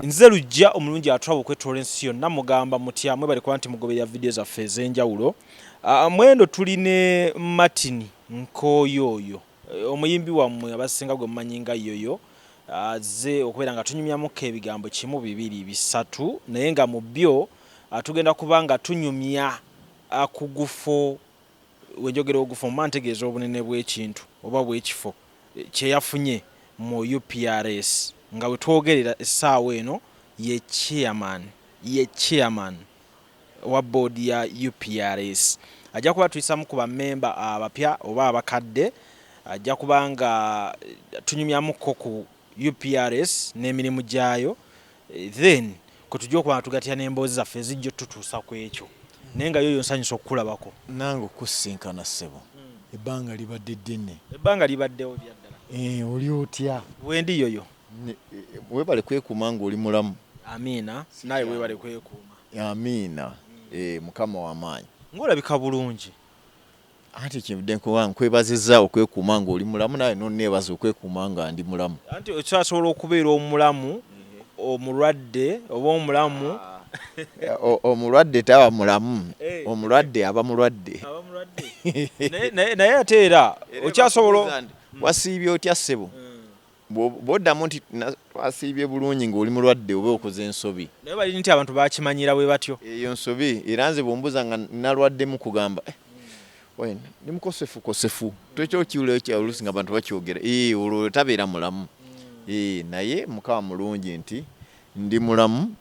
Nze lujja omulungi atwaba okwetoola ensi yonna mugamba mutya mwebale kuba nti mugoberera vidiyo zaffe ez'enjawulo. Mwendo tuline Martin Nkoyoyo, omuyimbi wammwe abasinga gwe mumanyi nga Yoyo, azze okubeera nga tunyumyamuko ebigambo kimu bibiri bisatu, naye nga mu byo tugenda kuba nga tunyumya ku gufo, wenjogera ogufo mba ntegeeza obunene bw'ekintu oba bw'ekifo kye yafunye mu UPRS, nga we twogerera essaawa eno ye chairman wa board ya UPRS. Ajja kuba tuyisamu ku bammemba abapya oba abakadde, ajja kuba nga tunyumyamuko ku UPRS n'emirimu gyayo, then kwe tujja okuba tugatya n'emboozi zaffe ezijja tutuusa ku ekyo. Naye nga Yoyo nsanyusa okukulabako. Nange okusinkana ssebo. Ebbanga libadde ddene. Ebbanga libaddewo byaddala. Oli otya? Wendi Yoyo. Webale kwekuuma ng'oli mulamu. Amiina. Naye webale kwekuuma. Amiina. Mukama w'amaanyi. Ng'olabika bulungi. Anti kivudde nkwebazizza okwekuuma ng'oli mulamu, naye nonneebaza okwekuuma nga ndi mulamu. Anti okyasobola okubeera omulamu, omulwadde oba omulamu. Omulwadde taba mulamu, omulwadde aba mulwadde. Naye ate era okyasobola wasiibye otya ssebo? Bw'oddamu nti twasiibye bulungi ng'oli mulwadde oba okoze ensobi. Naye bali nti abantu bakimanyira bwe batyo. Eyo nsobi, era nze bw'ombuuza nga nalwaddemu kugamba ndi mukosefu twekyokiwulo oluusi nga abantu bakyogera olwo tabeera mulamu. Naye mukama mulungi nti ndi mulamu.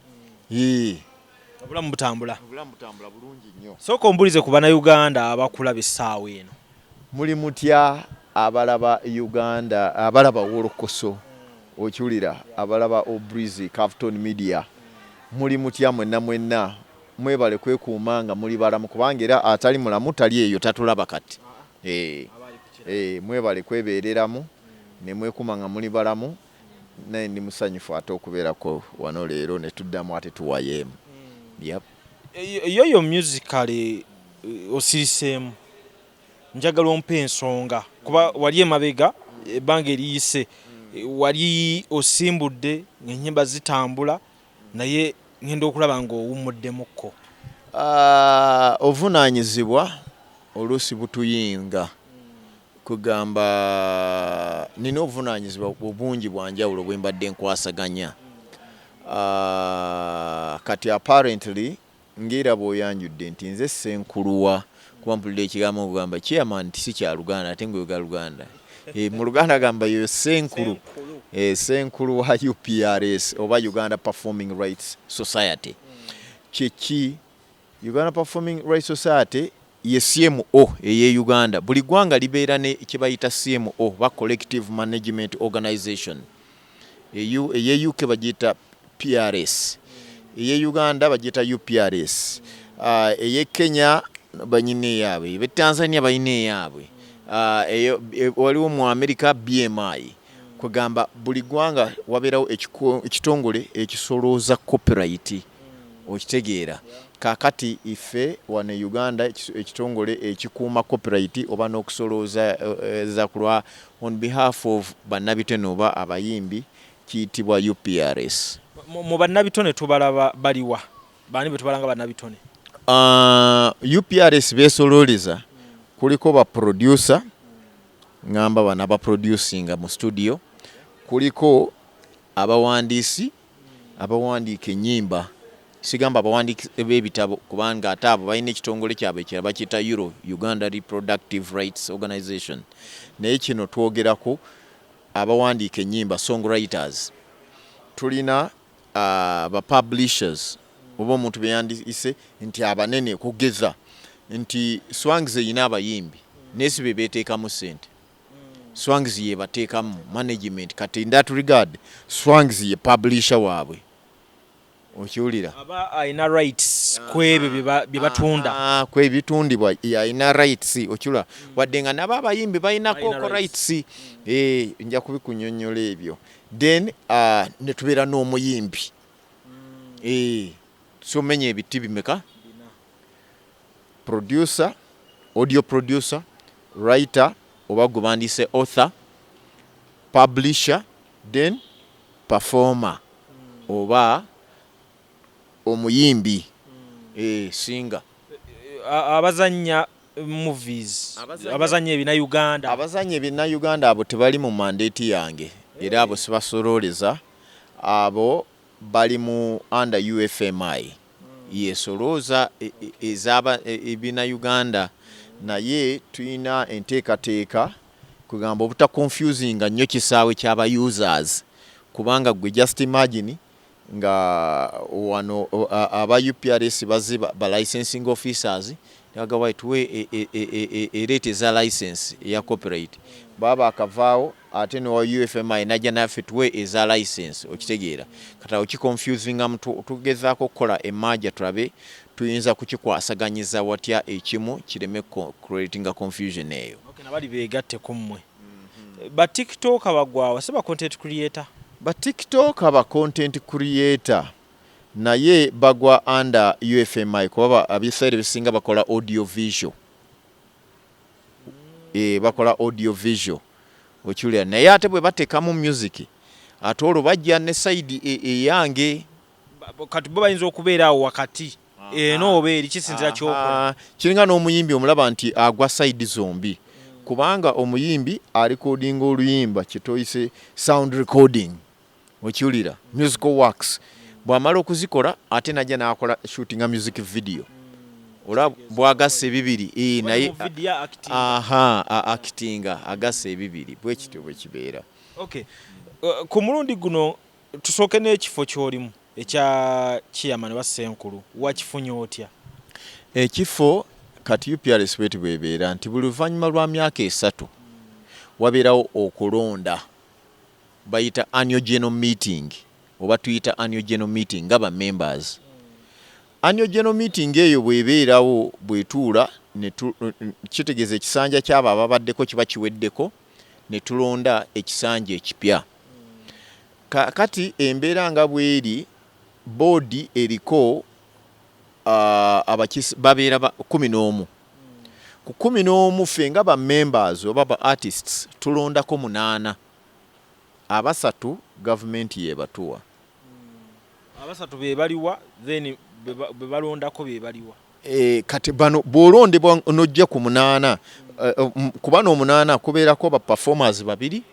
Obulamu butambula bulungi nnyo. Sooka ombulize ku bannayuganda abakulaba essaawa eno. Muli mutya abalaba Uganda, abalaba Wolokoso, okiwulira, abalaba Obrizi, Capital Media, muli mutya mwenna mwebale kwekuuma nga muli balamu, kubanga era atali mulamu tali eyo tatulaba kati. Mwebale kwebeereramu ne mwekuuma nga muli balamu. Naye ndi musanyufu ate okubeerako wano leero ne tuddamu ate tuwayeemu. Yoyo musically osiriseemu, njagala ompe ensonga kuba wali emabega ebbanga eriyise wali osimbudde ng'ennyimba zitambula, naye ngenda okulaba ng'owummuddemuko. Ovunaanyizibwa oluusi butuyinga kugamba nina obuvunaanyizibwa obungi bwa njawulo bwe mbadde nkwasaganya. Kati apparently ngira bw'oyanjudde nti nze Senkuluwa, kuba mpulira ekigambo okugamba chairman si kya Luganda ate ng'oyoga Luganda. Mu Luganda gamba yo Senkulu. Senkulu wa UPRS oba Uganda Performing Rights Society. Kyeki Uganda Performing Rights Society ye CMO eye Uganda. Buli ggwanga libeera ne kye bayita CMO ba Collective Management Organization. Eye UK bagiyita PRS. Eye Uganda bagiyita UPRS. Eye Kenya banyine yaabwe, be Tanzania bayine yaabwe. Waliwo mu America BMI. Kugamba buli ggwanga wabeerawo ekitongole ekisolooza copyright. Okitegeera. Kakati ife wane Uganda ekitongole ekikuuma copyright oba n'okusolooza zakulwa on behalf of bannabitone oba abayimbi kiyitibwa UPRS. Mu bannabitone tubalaba baliwa? Bani be tubalanga bannabitone? UPRS beesolooleza kuliko ba producer, ngamba bana ba producinga mu studio, kuliko abawandiisi abawandiika ennyimba, sigamba abawandiiki b'ebitabo kubanga ate abo balina ekitongole kyabwe kye bakiyita Uganda Reproductive Rights Organization. Naye kino twogerako abawandiika ennyimba, songwriters. Tulina ba publishers oba omuntu beyandise nti abanene kugeza nti Swangs eyina abayimbi nesi be beteekamu ssente. Swangs ye bateekamu management, kati in that regard Swangs ye publisher waabwe. Okiwulira? Aba ayina rights kwebyo bye batunda. Kwebitundibwa ayina rights, okiwulira? Wadde nga nabo abayimbi balinako rights. Nja kubikunnyonnyola ebyo. Then ne tubeera n'omuyimbi. So menya ebiti bimeka? Producer, audio producer, writer, oba gwe bandise author, publisher, then performer. oba omuyimbi singa abazanya movies abazanya ebina Uganda abo tebali mu mandate yange era abo sibasololeza abo bali mu under UFMI yesolooza ezaba ebina Uganda naye tuyina enteekateeka kugamba obuta confusing nnyo kisaawe ky'aba users kubanga gwe just imagine nga wano aba UPRS baziba ba licensing officers yagawa tuwe rate za license ya copyright baba akavaawo ate ne wa UFMI najja naffe tuwe eza license okitegeera kata oki confusing mtu tugezaako okukola emaja tulabe tuyinza kukikwasaganyiza watya ekimu kireme creating confusion eyo. Okay, nabali begatte kummwe. Ba TikTok abagwawa seba content creator. Ba TikTok aba content creator naye bagwa under UFMI kuba abisaire bisinga bakola audio visual. Bakola audio visual. Ochulia naye ate bwe batekamu music atolo bajja ne side eyange kati bo bayinza okubeera awo wakati no obeeri kisinzira kyokola kiringa n'omuyimbi omulaba nti agwa side zombi kubanga omuyimbi recording oluyimba kitoyise sound recording okiwulira musical works bw'amala okuzikola ate najja n'akola shooting a music video ola bwagase bibiri naye actinga agase bibiri bwe kityo bwe kibeera. Okay, ku mulundi guno tusooke n'ekifo ky'olimu ekya chairman wa Senkulu wakifunye otya? Ekifo kati UPRS wetu bwebeera nti buli luvannyuma lwa myaka 3 wabeerawo okulonda bayita annual general meeting oba tuyita annual general meeting ngaba members. Annual general meeting eyo bwebeerawo bwetuula kitegeeza ekisanja ky'abo ababaddeko kiba kiweddeko ne tulonda ekisanja ekipya. Kati embeera nga bweri board eriko abakisi babeera 11 ku 11 ffe nga ba members oba ba artists tulondako 8 abasatu government yebatuwa abasatu be baliwa then be balondako be baliwa kati bano bolondebwa nojja ku 8 kubano 8 kubeerako ba performers babiri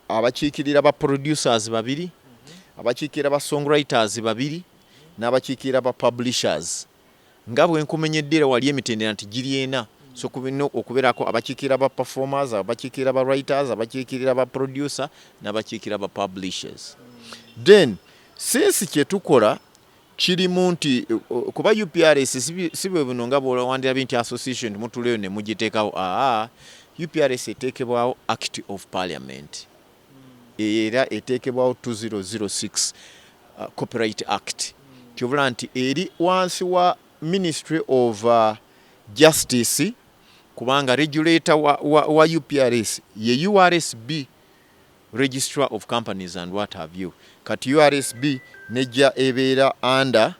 abakiikirira ba producers babiri abakiikirira ba songwriters babiri n'abakiikirira ba publishers nga bwe nkumenyeddera wali emitendera nti giri ena so kubino okubeerako abakiikirira ba performers abakiikirira ba writers abakiikirira ba producer n'abakiikirira ba publishers. Then since kyetukola kirimu nti kuba UPRS sibwe bino nga bw'owandira binti association mutuleyo ne mugiteekawo UPRS eteekebwawo Act of Parliament era eteekebwawo 2006 Copyright Act kyobula nti eri wansi wa Ministry of Justice kubanga regulator wa UPRS ye URSB Registrar of Companies and what have you. Kati URSB nejja ebeera under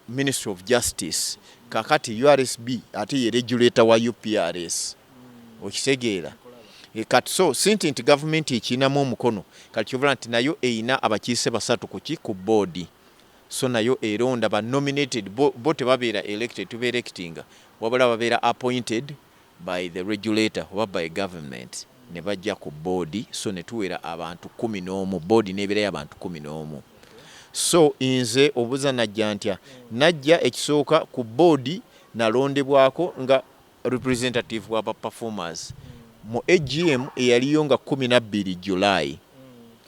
Ministry of Justice kakati URSB ate ye regulator wa UPRS okitegeera kati so sinti nti government ekinamu omukono kati kyobula nti nayo eyina abakiise basatu ku board so nayo eronda ba nominated bo tebabeera elected to be electing wabula babeera appointed by the regulator or by government ne bajja ku board so ne tuwera abantu 11 board nebeera abantu 11 so inze obuza najja ntya najja ekisooka ku board nalondebwako nga representative wa performers mu AGM eyaliyo nga 12 July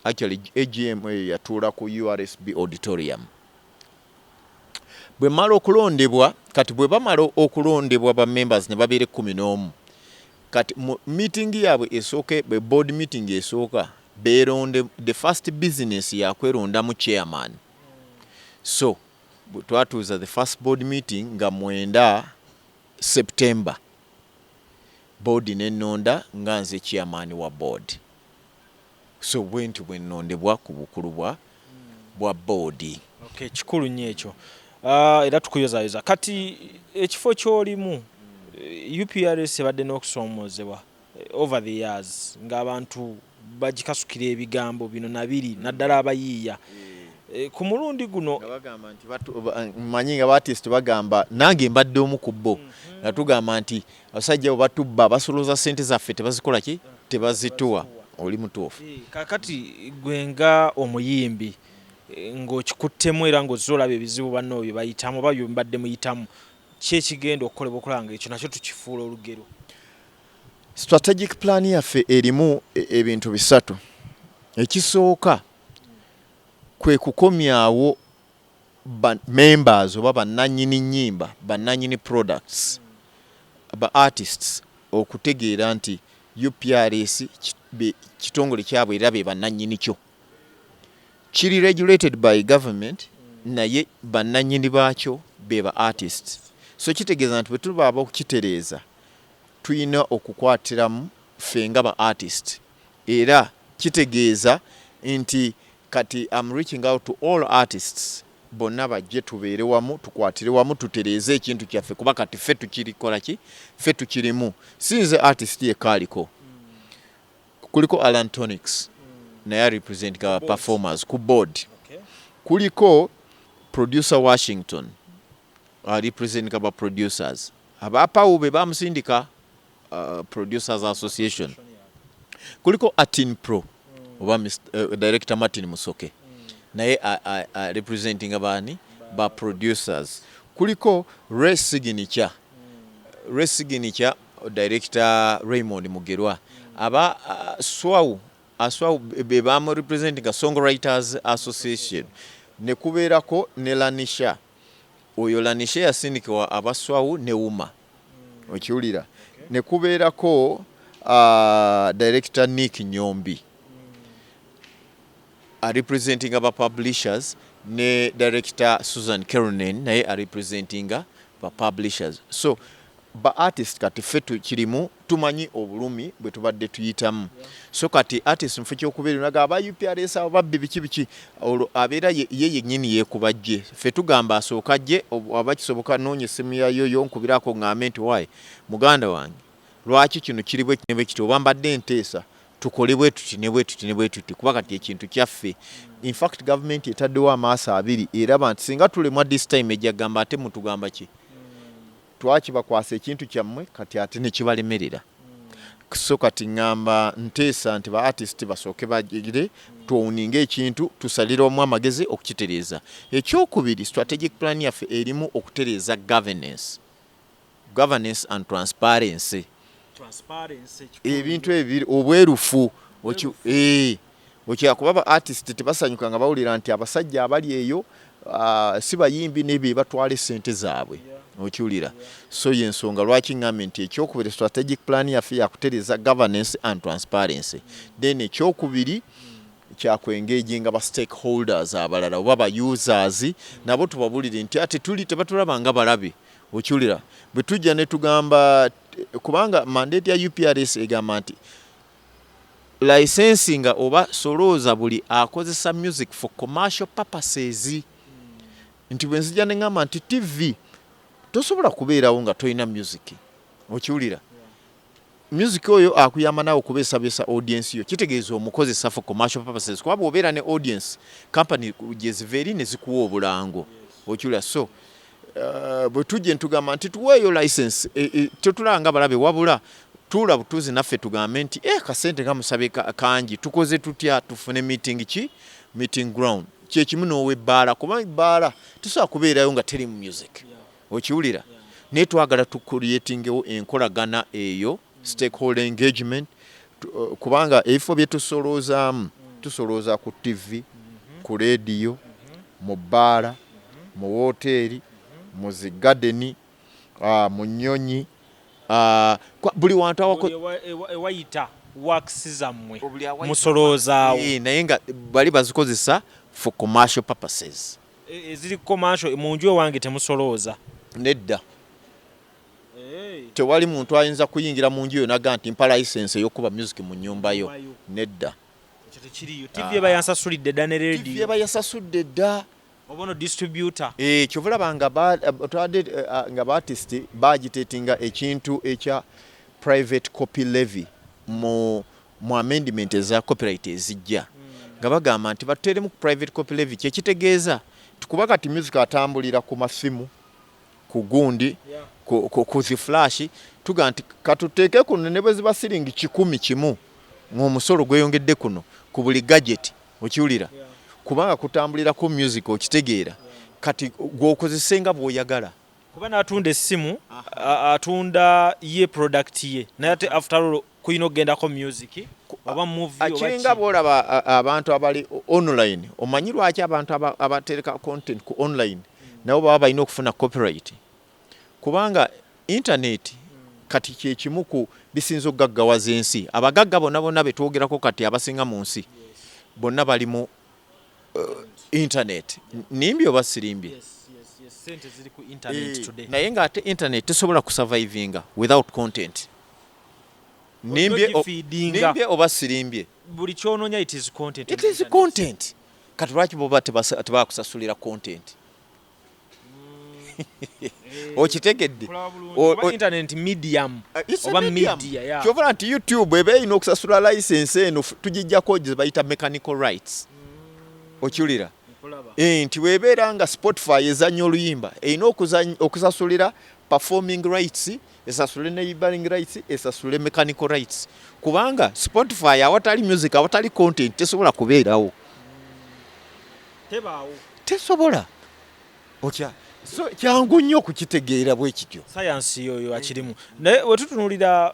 actually AGM yatuula ku URSB auditorium. Bwe mala okulondebwa kati bwe bamala okulondebwa ba members ne babeere 11 kati meeting yaabwe esooke be board meeting esooka beeronde the first business yakweronda mu chairman so twatuuza the first board meeting nga 9 September board nenonda nga nze chairman wa board so bwentu bwenondebwa ku bukulu bwa board. Okay, kikulu nnyo ekyo era tukuyozayoza kati ekifo ky'olimu UPRS badde n'okusoomozebwa over the years ng'abantu bagikasukira ebigambo bino nabiri naddala abayiiya ku mulundi guno bagamba nti manyi nga artist bagamba nange mbadde omu ku bo nga tugamba nti abasajja bo batubba basoloza ssente zaffe tebazikola ki tebazituwa oli mutuufu kakati gwenga omuyimbi ng'okikuttemu era ng'ozolaba ebizibu banno bye bayitamu oba bye mbadde muyitamu kyekigenda okukolebwa okulanga ekyo nakyo tukifuula olugero. Strategic plan yaffe erimu ebintu bisatu. Ekisooka kwe kukomyawo members oba bannannyini nnyimba bannannyini products ba artists okutegeera nti UPRS kitongole kyabwe era be bannannyini kyo kiri regulated by government naye bannannyini baakyo be ba artists. So kitegeeza nti bwe tubaaba okukitereeza tuyina okukwatiramu ffe nga ba artist era kitegeeza nti kati I'm reaching out to all artists bonna bajje tubeere wamu tukwatire wamu tutereeze ekintu kyaffe kuba kati ffe tukirikola ki ffe tukirimu sinze artist yekaaliko kuliko Alan Tonics naye represent ka performers ku board kuliko producer Washington represent ka producers abapawo be bamusindika Producers Association kuliko Atin Pro oba director Martin Musoke naye representing abani ba producers kuliko Race Signature director Raymond Mugerwa aba swau be bamu representing a Songwriters Association ne kubeerako ne Lanisha oyo Lanisha yasindikibwa abaswau ne Uma okiwulira ne kubeerako director Nick Nyombi representing aba publishers ne director Susan Keronen naye representing ba publishers. So ba artist kati ffe tukirimu tumanyi obulumi bwe tubadde tuyitamu so kati artist mfe ky'okubeera naga aba UPRS abo babbi biki abeera ye yennyini yeekubajje ffe tugamba asooka jje aba kisoboka noonye essimu ya Yoyo nkubirako ng'ambe nti waayi muganda wange lwaki kino kiri bwe kiti oba mbadde nteesa tukole bwe tuti kuba kati ekintu kyaffe. In fact government etaddewo amaaso abiri eraba nti singa tulemwa this time ejjagamba ate mutugamba ki twakibakwasa ekintu kyammwe kati ate ne kibalemerera so kati ngamba nteesa nti ba artist basooke bagire tuwuninga ekintu tusalira omu amagezi okukitereeza. Ekyokubiri strategic plan yaffe erimu okutereeza governance and transparency ebintu ebiri obwerufu okyakuba ba artist tebasanyuka nga bawulira nti abasajja abali eyo si bayimbi nebye batwala essente zaabwe okiwulira so yensonga lwaki ngambye nti ekyokubiri strategic plan yaffe yakutereeza governance and transparency then ekyokubiri kyakwengeginga ba stakeholders abalala oba ba users nabo tubabulire nti ate tuli tebatulaba nga balabe okiwulira bwe tujja ne tugamba kubanga mandate ya UPRS egamba nti licensing oba solooza buli akozesa music for commercial purposes nti bwe nzija ne ngamba nti TV tosobola kubeerawo nga toyina music okiwulira music oyo akuyamba nawe okubeesabesa audience yo kitegeeza omukozesa for commercial purposes kuba bw'obeera ne audience company gye ziva eri ne zikuwa obulango okiwulira so bwe tujje ntugamba nti tuweeyo license tetulanga balabe wabula tuula butuuzi naffe tugambe nti kasente kamusabe kangi tukoze tutya tufune meeting ground kyekimu n'ow'ebbaala kuba ebbaala tusobola kubeerayo nga teri mu music okiwulira naye twagala tucreatingewo enkolagana eyo stakeholder engagement kubanga ebifo bye tusoloozaamu tusolooza ku TV ku radio mu bbaala mu woteeri mu zigadeni mu nnyonyi buli wantu ewayita works zammwe musoloozaawo naye nga bali bazikozesa for commercial purposes eziri commercial mu nju ewange temusolooza nedda tewali muntu ayinza kuyingira mu nju yo naga nti mpa license ey'okuba music mu nnyumba yo nedda TV eba yansasulidde dda ne radio TV eba yasasudde dda obono distributor kyovulaba nga ba artist bagitetinga ekintu ekya private copy levy mu mu amendment eza copyright ezijja nga bagamba nti bateremu private copy levy kyekitegeeza tukuba kati music atambulira ku masimu ku gundi ku zi flash tuga nti katuteeke kuno ne bwe ziba siringi 1,000 ng'omusolo gweyongedde kuno ku buli gadget okiwulira kubanga kutambulira ku music okitegeera kati gw'okozesenga bw'oyagala kuba n'atunda essimu atunda ye product ye naye ate after all kuyina okugendako music oba movie akiringa bw'olaba abantu abali online omanyi lwaki abantu abatereka content ku online nabo baba balina okufuna copyright kubanga internet kati kyekimu ku bisinza okugaggawaza ensi abagagga bonna betwogerako kati abasinga mu nsi bonna bali mu internet nimbye oba sirimbye naye ng'ate internet tesobola kusurvivinga without content nimbye oba sirimbye buli kyononya it is content kati lwaki boba tebakusasulira content okitegedde internet medium oba media kyovula nti YouTube eba erina okusasula license eno tugijjako gye bayita mechanical rights okiwulira nti webeera nga Spotify ezannya oluyimba erina okusasulira performing rights esasule neighboring rights esasule mechanical rights kubanga Spotify awatali music awatali content tesobola kubeerawo tesobola okya so kyangu nnyo okukitegeera bwe kityo science yoyo akirimu naye wetutunulira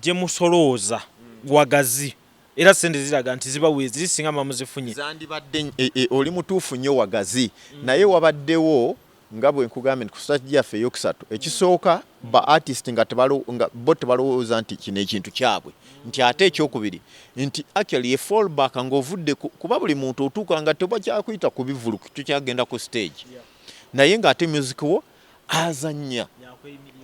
gye musolooza wagazi era sente ziraga nti ziba weezi zisinga mamuzifunye zandibadde oli mutuufu nnyo wagazi naye wabaddewo nga bwe nkugambye nti ku site gyaffe eyokusatu ekisooka ba artist nga bo tebalowooza nti kino ekintu kyabwe nti ate ekyokubiri nti actually fallback ng'ovudde kuba buli muntu otuuka nga teba kyakuyita ku bivulu tukyagenda ku stage naye ng'ate music wo azannya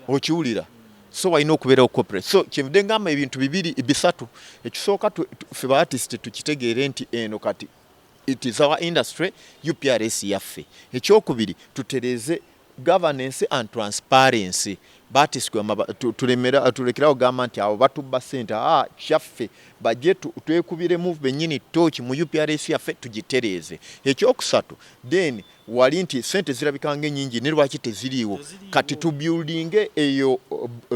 okiwulira so walina okubeerawo copyright so kyevudde ngamba ebintu bibiri bisatu ekisooka ffe ba artist tukitegeere nti eno kati it is our industry UPRS yaffe ekyokubiri tutereze governance and transparency tulekerawo gamba nti abo batubba ssente kyaffe bajje twekubiremu bennyini tooki mu UPRS yaffe tugitereeze ekyokusatu then wali nti ssente zirabikanga ennyingi ne lwaki teziriiwo kati tubuildinge eyo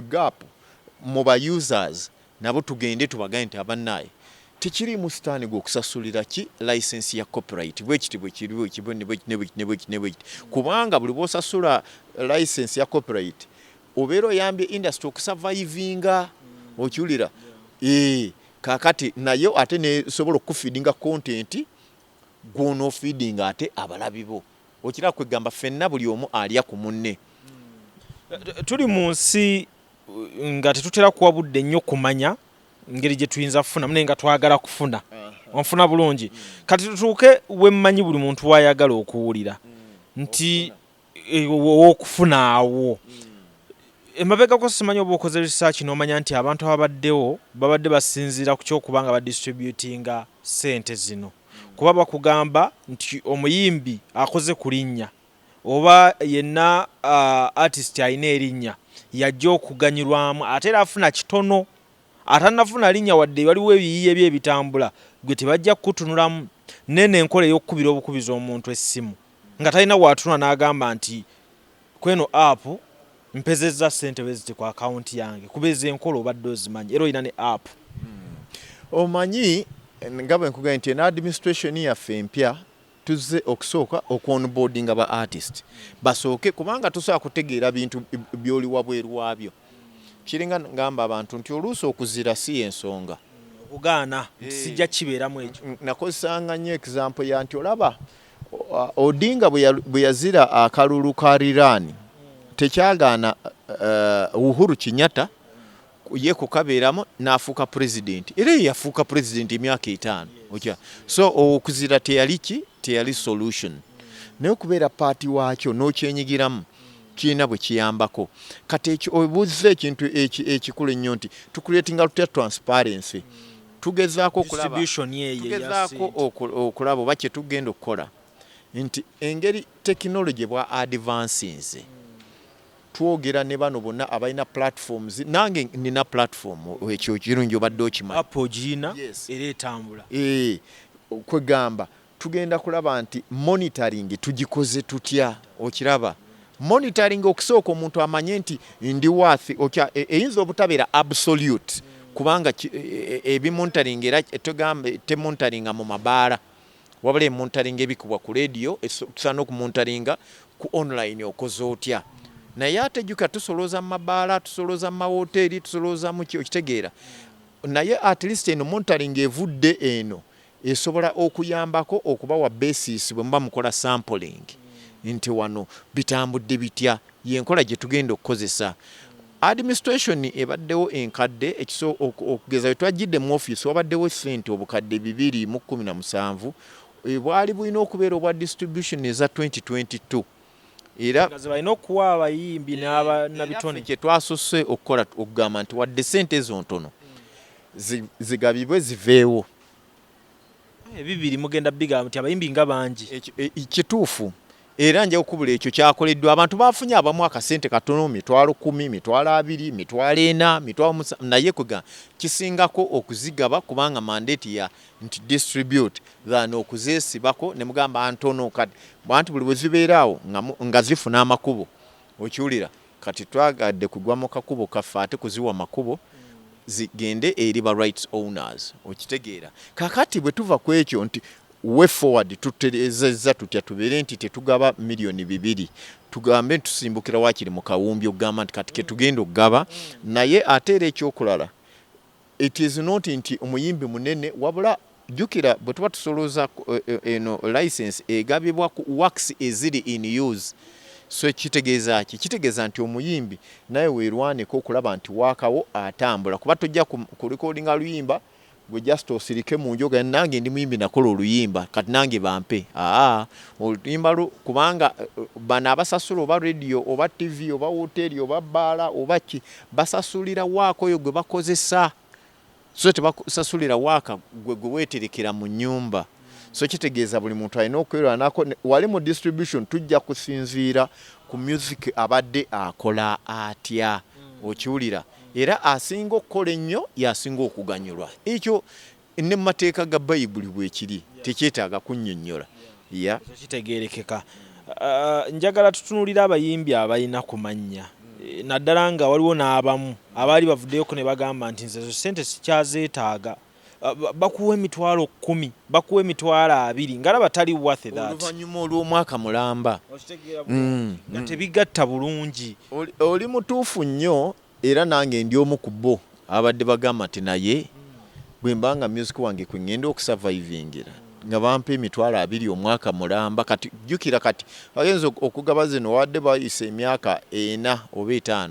gap mu ba users nabo tugende tubagaye nti abannaye tikiri mu sitaani gw'okusasulira ki license ya copyright bwekiti bwekiriwo ekibonebwekiti kubanga buli bw'osasula license ya copyright obeera oyambye industry okusurvivinga okiwulira kakati nayo ate nesobola okufeedinga content gw'onoofeedinga ate abalabi bo okira kwegamba ffenna buli omu alya ku munne tuli mu nsi nga tetutera kuwa budde nnyo kumanya ngeri gye tuyinza kufuna naye nga twagala kufuna onfuna bulungi kati tutuuke wemmanyi buli muntu wayagala okuwulira nti okufuna awo emabegako simanyi oba okoze research n'omanya nti abantu ababaddewo babadde basinziira ku kyokubanga badistributinga ssente zino kuba bakugamba nti omuyimbi akoze ku linnya oba yenna artist alina erinnya yajja okuganyirwamu ate era afuna kitono atanafuna linnya wadde waliwo ebiyiiye bye ebitambula gwe tebajja kukutunulamu nene enkola ey'okukubira obukubiza omuntu essimu nga talina waatunula n'agamba nti kweno app mpezezza ssente weziti ku akawunti yange kubeeza enkola obadde ozimanyi era olina ne app omanyi nga bwe nkugambye nti ena administration yaffe empya tuzze okusooka okwonboardinga ba artist basooke kubanga tusobola kutegeera bintu byoli wabweru waabyo kiringa ngamba abantu nti oluusi okuzira si ensonga okugaana sijja kibeeramu ekyo nakozesanga nnyo example ya nti olaba Odinga bwe yazira akalulu ka Iran tekyagaana Uhuru Kenyatta ye kukabeeramu n'afuuka president era yafuuka president emyaka 5 okya so okuzira teyali solution naye okubeera paati waakyo n'okyenyigiramu kiina bwe kiyambako kati obuuza ekintu ekikulu ennyo nti tukuleetinga tutya transparency tugezaako okulaba oba kye tugenda okukola nti engeri technology bwa advances twogera ne bano bonna abalina platforms nange nina platform ekyo kirungi obadde okimanyi Apple gina era etambula kwegamba tugenda kulaba nti monitoring tugikoze tutya okiraba monitoring okusooka omuntu amanye nti ndi worth eyinza obutabeera absolute kubanga ebimonitoring era tugambe temonitoringa mu mabaala wabula emonitoring ebikubwa ku radio tusaana okumonitoringa ku online okoze otya naye ate jjuka tusolooza mu mabaala tusolooza mu mawoteeri tusolooza mu okitegeera naye at least eno monitoring evudde eno esobola okuyambako okubawa basis bwe muba mukola sampling nti wano bitambudde bitya yenkola gye tugenda okukozesa administration ebaddewo enkadde ekiso okugeza bwe twajjidde mu office wabaddewo sente obukadde 217 bwali bulina okubeera obwa distribution eza 2022 era balina okuwa abayimbi n'abitone kye twasose okukola okugamba nti wadde sente ezo ntono zigabibwe ziveewo ebibiri mugenda bigamba nti abayimbi nga bangi kituufu era nja okubula ekyo kyakoleddwa abantu bafunye abamu akasente katono 10,000 20,000 4,000 naye kwega kisingako okuzigaba kubanga mandate ya nti distribute than okuzeesibako ne mugamba ntono kati bantu buli bwe zibeeraawo nga zifuna amakubo okiwulira kati twagadde kugwa mu kakubo kaffe ate kuziwa makubo zigende eri ba rights owners okitegeera kakati bwe tuva ku ekyo nti way forward tutereezezza tutya tubeere nti tetugaba miliyoni 2 tugambe tusimbukira wakiri mu kawumbi okugamba nti kati ketugenda okugaba naye ate era ekyokulala it is not nti omuyimbi munene wabula jjukira bwe tuba tusolooza eno license egabibwa ku works eziri in use so kitegeeza kitegeeza nti omuyimbi naye weerwaneko okulaba nti waakawo atambula kuba tojja ku recordinga luyimba gwe just osirike mu njoga nange ndi muyimbi nakola oluyimba kati nange bampe oluyimba kubanga bana abasasula oba radio oba TV oba hoteli oba bbaala oba ki basasulira waako oyo gwe bakozesa so tebasasulira waaka gwe weeterekera mu nnyumba so kitegeeza buli muntu alina okwerwanako wali mu distribution tujja kusinziira ku music abadde akola atya okiwulira era asinga okukola ennyo yasinga okuganyulwa ekyo ne mu mateeka ga bayibuli bwekiri tekyetaaga kunnyonnyola kitegeerekeka njagala tutunulira abayimbi abalina ku mannya naddala nga waliwo n'abamu abaali bavuddeyoko ne bagamba nti nze sente sikyazeetaaga bakuwa 10,000 bakuwa 20,000 ngalaba tali worth that oluvannyuma olw'omwaka mulamba nga tebigatta bulungi oli mutuufu nnyo era nange ndi omu ku bo abadde bagamba nti naye bwe mbanga music wange kwe ngenda okusurvivingira nga bampa 20,000 omwaka mulamba kati jjukira kati bagenza okugaba zino wadde bayise emyaka 4 oba 5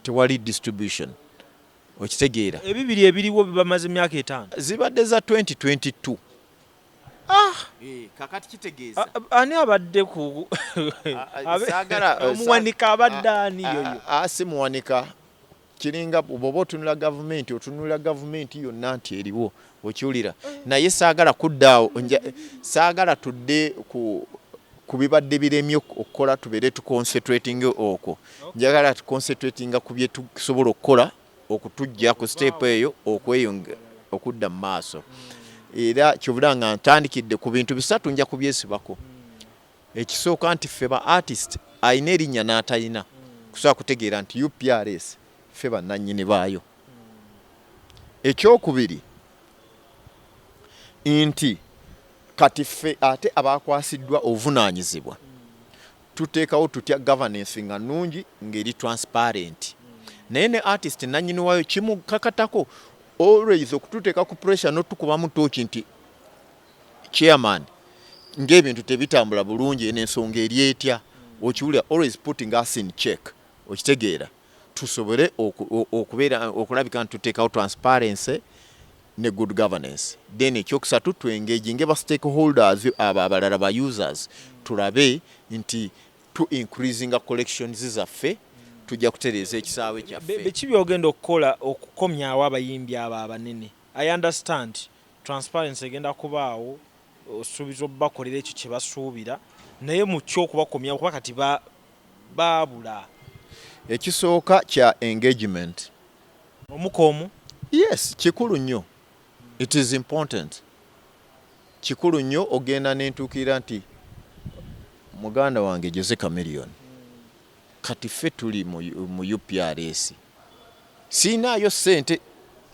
tewali distribution okitegeera ebibiri ebiriwo bibamaze emyaka 5 zibadde za 2022 kakati kitegeeza ani abadde ku omuwanika abadde ani yoyo si muwanika kiringa bwoba otunula gavumenti yonna nti eriwo okiwulira naye saagala kuddaawo saagala tudde ku bibadde biremye okukola tubeere tuconcentrating okwo njagala tuconcentratinga ku bye tusobola okukola okutujja ku step eyo okweyonga okudda mu maaso era kyobula nga ntandikidde ku bintu 3 nja kubyesibako ekisooka nti ffe ba artist ayina erinnya n'atalina kusobola kutegeera nti UPRS ffe bannannyini baayo ekyokubiri nti kati ffe ate abakwasiddwa obuvunaanyizibwa tuteekawo tutya governance nga nnungi ng'eri transparent naye ne artist nannyini waayo kimukakatako always okututeeka ku pressure n'otukubamu tooki nti chairman ng'ebintu tebitambula bulungi n'ensonga eri etya okiwulira always putting us in check okitegeera tusobole okubeera okulabika nti tuteekawo transparency ne good governance then ekyokusatu tuengage ba stakeholders abo abalala ba users tulabe nti tu increasinga collections zaffe tujja kutereeza ekisaawe kyaffe biki byogenda okukola okukomyawo abayimbi abo abanene I understand transparency egenda kubaawo osuubiza obbakolera ekyo kye basuubira naye mu kyokubakomyawo kuba kati baabula ekisooka kya engagement. Omukomu. Yes, kikulu nnyo. It is important. Kikulu nnyo ogenda n'entuukira nti muganda wange Jose Chameleone kati ffe tuli mu UPRS siinaayo ssente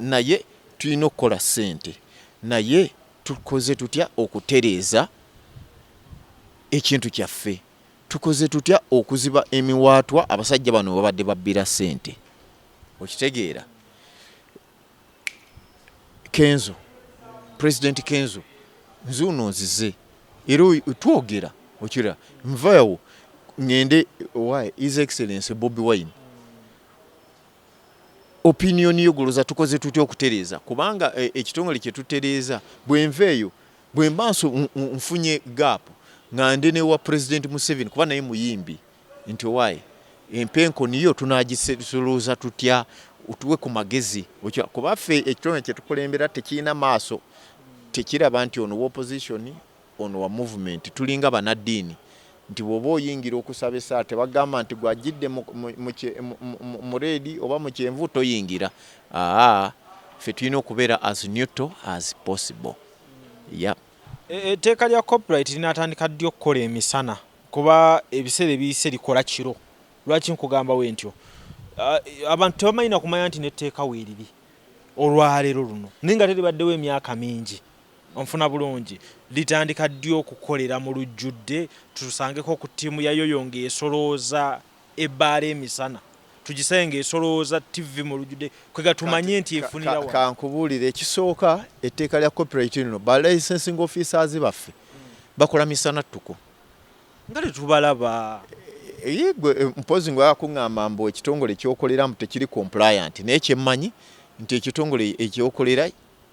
naye tulina okukola ssente naye tukoze tutya okutereeza ekintu kyaffe, tukoze tutya okuziba emiwaatwa abasajja bano babadde babbira ssente. Okitegeera Kenzo, President Kenzo nzuno nzize era twogera okira nvayo ngende why His Excellency Bobi Wine opinion yogoloza tukoze tutya okutereeza kubanga ekitongole kye tutereeza bwenveeyo bwembanso nfunye gap ngande ne wa President Museveni kuba naye muyimbi nti why empenko niyo tunagisoloza tutya utuwe ku magezi kuba ffe ekitongole kye tukulembera tekiina maaso tekiraba nti ono wa opposition ono wa movement tulinga banaddiini nti bwoba oyingira okusaba essaala tebagamba nti gwajjidde mu reedi oba mu kyenvu toyingira. Ffe tulina okubeera as neutral as possible. Etteeka lya copyright linaatandika ddi okukola emisana kuba ebiseera ebiyise likola kiro. Lwaki nkugamba we ntyo? Abantu tebamanyi kumanya nti n'etteeka weeriri olwaleero luno naye nga teribaddewo emyaka mingi. Onfuna bulungi litandika ddi okukolera mu lujjudde tusangeko ku ttiimu ya Yoyo ng'esolooza ebbaala emisana tugisaye ng'esolooza TV mu lujjudde kwega tumanye nti efunira wa. Kankubuulire ekisooka etteeka lya copyright lino ba licensing officers baffe bakola misana ttuku nga tetubalaba. Yegwe mpozi ngwe akuŋŋamba mbu ekitongole ekyokoleramu tekiri compliant naye kyemmanyi nti ekitongole ekyokolera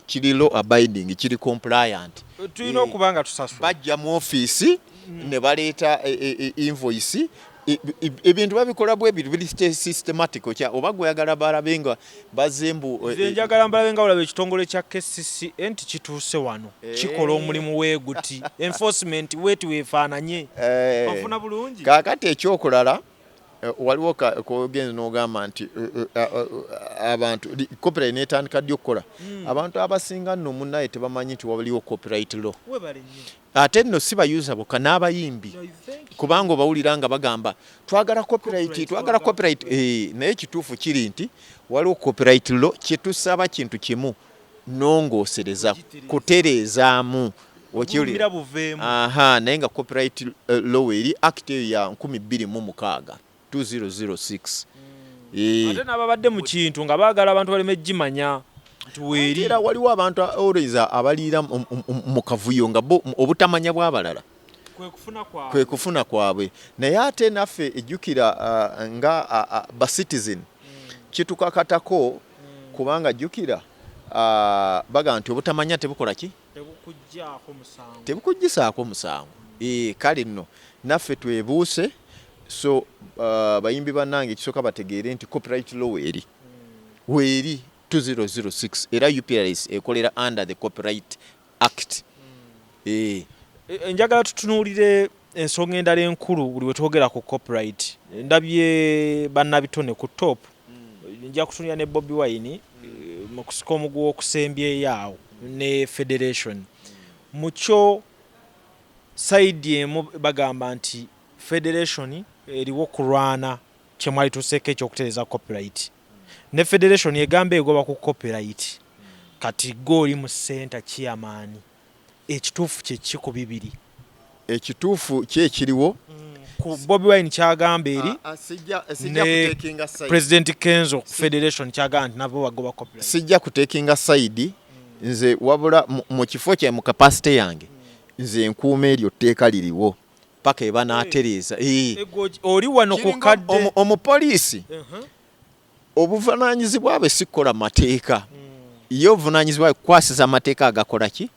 kiri law abiding kiri compliant. Tulina okuba nga tusasula. Bajja mu office ne baleeta invoice ebintu babikola bwe biri systematic oba gweyagala balabe nga bazembu njagala mbalabe nga olaba ekitongole kya KCC nti kituuse wano kikola omulimu weeguti enforcement wetu weefaananye. Ofuna bulungi kaakati ekyokulala waliwo kogenzi n'ogamba nti abantu copyright netandika ddi okukola abantu abasinga nno munnaye tebamanyi nti waliwo copyright law ate nno si bayuza bokka n'abayimbi kubanga obawulira nga bagamba twagala copyright naye kituufu kiri nti waliwo copyright law kyetusaba kintu kimu nongoosereza kutereezaamu okiwulira naye nga copyright law eri act eyo ya 2006 2006 ate n'ababadde mu kintu nga baagala abantu baleme gimanya tuweeri era waliwo abantu always abaliira mu kavuyo nga obutamanya bw'abalala kwe kufuna kwabwe naye ate naffe ejjukira nga ba citizen kitukakatako kubanga jjukira baga nti obutamanya tebukola ki tebukuggisaako musango. Kale nno naffe twebuuse so bayimbi bannange ekisooka bategeere nti copyright law weeri 2006 era UPRS ekolera under the Copyright Act. Njagala tutunuulire ensonga endala enkulu buli we twogera ku copyright. Ndabye bannabitone ku top nja kutunira ne Bobi Wine mu kusika omuguwa okusembyeyo awo ne federation mukyo side emu bagamba nti federation eriwo kulwana kyemwali tuseeko ekyokutereeza copyright ne federation egamba egoba ku copyright kati goli mu center chairman ekituufu kye kiko bibiri ekituufu kye kiriwo ku Bobi Wine kyagamba eri ne President Kenzo federation kyagamba nti nabo bagoba copyright sijja kutekinga side nze wabula mu kifo kye mu capacity yange nze nkuuma eryo tteeka liriwo paka eba n'atereeza oli wano ku kadde omupoliisi obuvunaanyizibwa bwe sikola mateeka ye obuvunaanyizibwa bwe kukwasiza amateeka agakola ki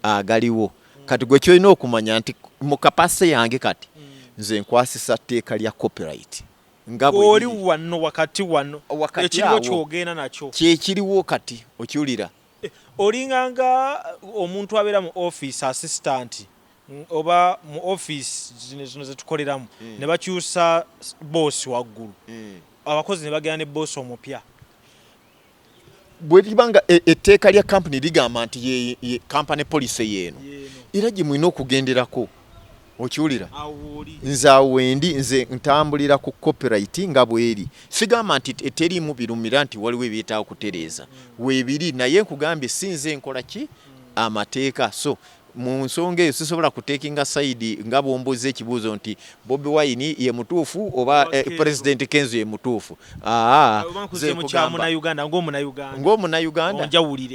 agaliwo kati gwe kyolina okumanya nti mu kapasite yange kati nze nkwasisa tteeka lya copyright nga oli wano wakati wano ekiriwo kyogenda nakyo kyekiriwo kati okiwulira olinganga omuntu abeera mu office assistant oba mu office zino zetukoleramu ne bakyusa boss waggulu abakozi ne bagenda ne boss omupya bwe libanga etteeka lya company ligamba nti ye company policy yeeno era gye mulina okugenderako okiwulira nze awendi nze ntambulira ku copyright nga bweri sigamba nti eteriimu birumira nti waliwo ebyetaawo kutereeza weebiri naye nkugambye sinze nkola ki amateeka so mu nsonga eyo sisobola kuteekinga sayidi nga bwombuuza ekibuuzo nti Bobi Wine ye mutuufu oba President Kenzo ye mutuufu ng'omunauganda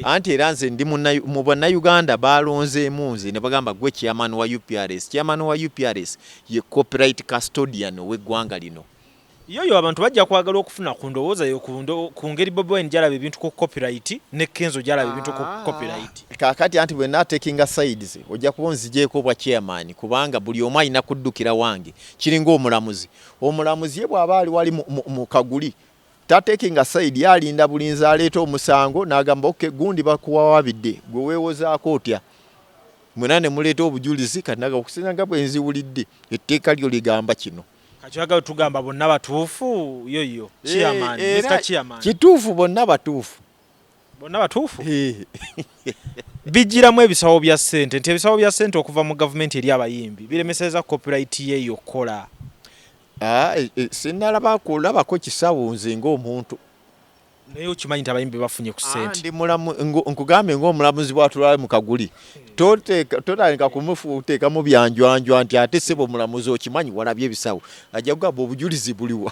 anti era nze ndi mu bannayuganda balonzeemu nze ne bagamba gwe chairman wa UPRS chairman wa UPRS ye copyright custodian ow'eggwanga lino yoyo abantu bajja kwagala okufuna ku ndowooza yo ku ngeri Bobi Wine gyalaba ebintu ku copyright ne Kenzo gyalaba ebintu ku copyright kakati anti bwe naatekinga sides ojja kuba onzigyeko bwa chairman kubanga buli omu alina kuddukira wange kiringa omulamuzi ye bw'aba ali wali mu kaguli tatekinga side yalinda bulinzi aleeta omusango n'agamba oke gundi bakuwawabidde gwe weewozaako otya mwena ne muleeta obujulizi kati naga okusinanga bwe nziwulidde etteeka lyo ligamba kino Kachaga tugamba bonna batuufu yoyo chairman Mr Chairman kituufu bonna batuufu bijiramu ebisawo bya ssente nti ebisawo bya ssente okuva mu gavumenti eri abayimbi biremeseza copyright yeyo kola sinalabako kisawo nze ng'omuntu naye okimanyi nti abayimbi bafunye ku ssente nkugambe ng'omulamuzi bw'atulala mu kaguli totandika kumuteekamu byanjwanjwa nti ate sebo omulamuzi okimanyi walabye ebisawo ajja kugamba obujulizi buliwa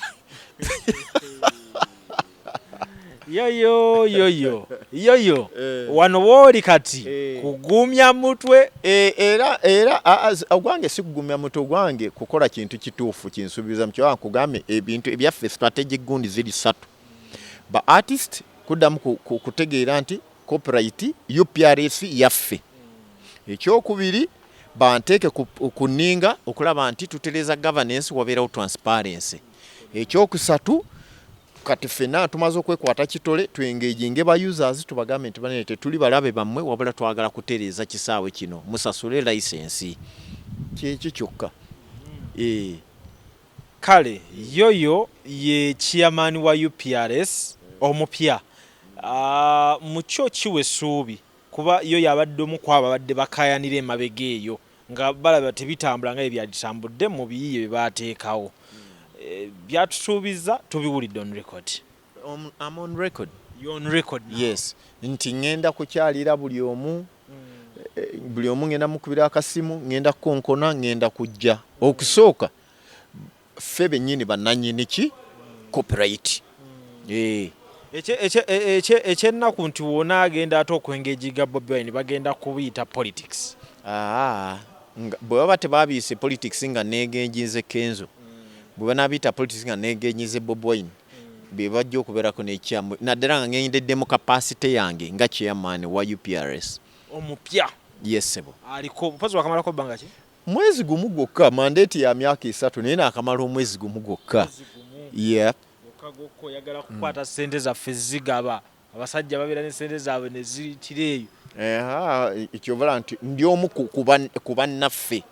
yoyo wano wooli kati kugumya mutwe era ogwange si kugumya mutwe ogwange kukola kintu kituufu kinsuubiza mu kyowa nkugambe ebintu ebyaffe strategic gundi ziri 3 ba artist kuddamu kutegeera nti copyright UPRS yaffe ekyokubiri banteeke kuninga okulaba nti tutereeza governance wabeerawo transparency ekyokusatu kati ffenna tumaze okwekwata kitole twengeginge ba users tubagambe nti banene tetuli balabe bammwe wabula twagala kutereeza kisaawe kino musasule license kyekyo kyokka kale yoyo ye chairman wa UPRS omupya mukyo kiwe essuubi kuba yo yabadde omu ku abo abadde bakayanira emabega eyo nga balaba tebitambula nga ebyagitambudde mu biyiye bye baateekawo byatusuubiza tubiwulidde on record. I'm on record. You're on record now. Yes. Nti ngenda kukyalira buli omu ngenda mukubira akasimu ngenda konkona ngenda kujja okusooka ffe bennyini bannannyini ki copyright ekyennaku nti wona agenda ate okwengejiga Bobi Wine bagenda kubiyita politics bwe baba tebabiise politics nga neegenjize Kenzo bwe banaabiyita politics nga neegenyize Bobi Wine be bajja okubeerako n'ekyamu naddala nga ngenyiddedde mu kapasite yange nga chairman wa UPRS omupya yesebo aliko mpazi wakamalako bbanga ki mwezi gumu gwokka mandate ya myaka 3 naye naakamala omwezi gumu gwokka okagoko yagala kukwata ssente zaffe zigaba abasajja babeera ne ssente zaabwe ne ziyitira eyo ekyovala nti ndi omu ku bannaffe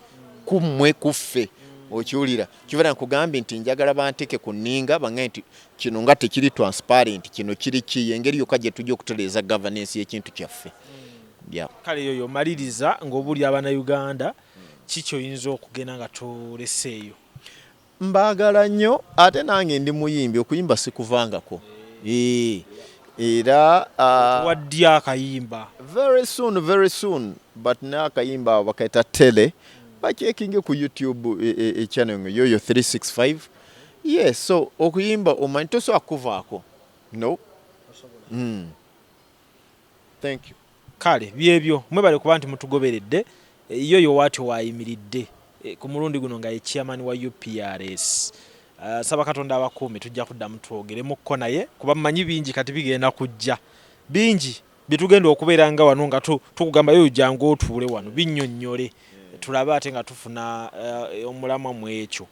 kummwe kuffe okiwulira kibeera nkugambye nti njagala banteeke ku nninga bangaye nti kino nga tekiri transparent kino kiri ki engeri yokka gye tujja okutereeza governance y'ekintu kyaffe kale yoyo maliriza ng'obuli abanayuganda kikyoyinza okugenda nga tuleseeyo mbaagala nnyo ate nange ndi muyimbi okuyimba sikuvangako era waddi akayimba very soon but n'akayimba bakaita tele bachekinge ku YouTube channel Yoyo 365 yes so okuyimba omanyi tosobola kuvaako no thank you kale byebyo mwebale kuba nti mutugoberedde yoyo waati wayimiridde ku mulundi guno nga ye chairman wa UPRS saba katonda abakuumi tujja kuddamu twogeremukko naye kuba mmanyi bingi kati bigenda kujja bingi bitugenda okubeera nga wano nga tukugamba yoyo jangu otuule wano binnyonnyole tulabe ate nga tufuna omulamwa mu ekyo